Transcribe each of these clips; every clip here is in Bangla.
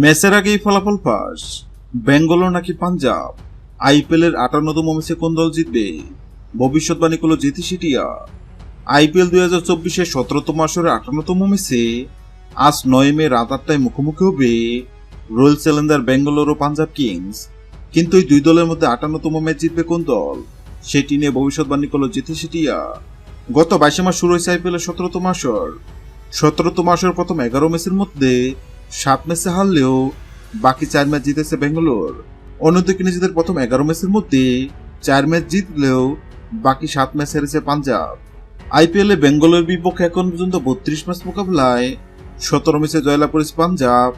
ম্যাচের আগেই ফলাফল ফাঁস, বেঙ্গালোর নাকি পাঞ্জাব, আইপিএল এর 58তম ম্যাচে কোন দল জিতবে, ভবিষ্যৎবাণী করল জেতি সিটিয়া। আইপিএল 2024-এর 17তম আসরের 58তম ম্যাচে আজ 9 মে রাত 8টায় মুখোমুখি হবে রয়্যাল চ্যালেঞ্জার বেঙ্গালোর ও পাঞ্জাব কিংস। কিন্তু এই দুই দলের মধ্যে 58তম ম্যাচ জিতবে কোন দল, সেটি নিয়ে ভবিষ্যৎবাণী করল জেতি সিটিয়া। গত 22 মাস শুরু হয়েছে আইপিএল এর 17তম আসর। 17তম আসরের প্রথম 11 ম্যাচের মধ্যে 7 ম্যাচে হারলেও বাকি 4 ম্যাচ জিতেছে বেঙ্গালোর। অন্যদিকে নিজেদের প্রথম 11 ম্যাচের মধ্যে 4 ম্যাচ জিতলেও বাকি 7 ম্যাচ হেরেছে পাঞ্জাব। আইপিএল এ বেঙ্গালোরের বিপক্ষে এখন পর্যন্ত 32 ম্যাচ মোকাবেলায় 17 ম্যাচে জয়লাভ করেছে পাঞ্জাব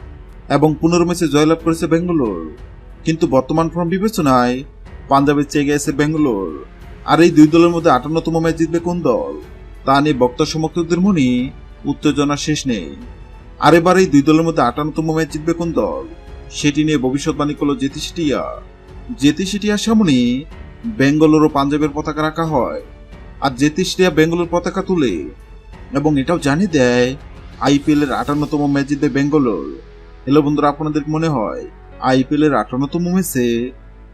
এবং 15 ম্যাচে জয়লাভ করেছে বেঙ্গালোর। কিন্তু বর্তমান ফর্ম বিবেচনায় পাঞ্জাবের চেয়ে গেছে বেঙ্গালোর। আর এই দুই দলের মধ্যে 58তম ম্যাচ জিতবে কোন দল, তা নিয়ে বক্তা সমর্থকদের মনে উত্তেজনা শেষ নেই। আর এবার এই দুই দলের মধ্যে 58তম ম্যাচ জিতবে কোন দল, সেটি নিয়ে ভবিষ্যৎবাণী করল জেতি সিটিয়া। জেতি সিটিয়ার সামনে বেঙ্গালোর ও পাঞ্জাবের পতাকা রাখা হয়, আর জেতি সিটিয়া বেঙ্গালোর পতাকা তুলে এবং এটাও জানিয়ে দেয় আইপিএল এর 58তম ম্যাচ জিতবে বেঙ্গালোর। হ্যালো বন্ধুরা, আপনাদের মনে হয় আইপিএল এর 58তম ম্যাচে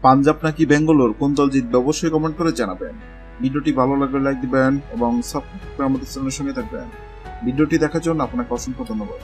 পাঞ্জাব নাকি বেঙ্গালোর কোন দল জিতবে, অবশ্যই কমেন্ট করে জানাবেন। ভিডিওটি ভালো লাগলে লাইক দিবেন এবং সাবস্ক্রাইব করে আমাদের চ্যানেলের সঙ্গে থাকবেন। ভিডিওটি দেখার জন্য আপনাকে অসংখ্য ধন্যবাদ।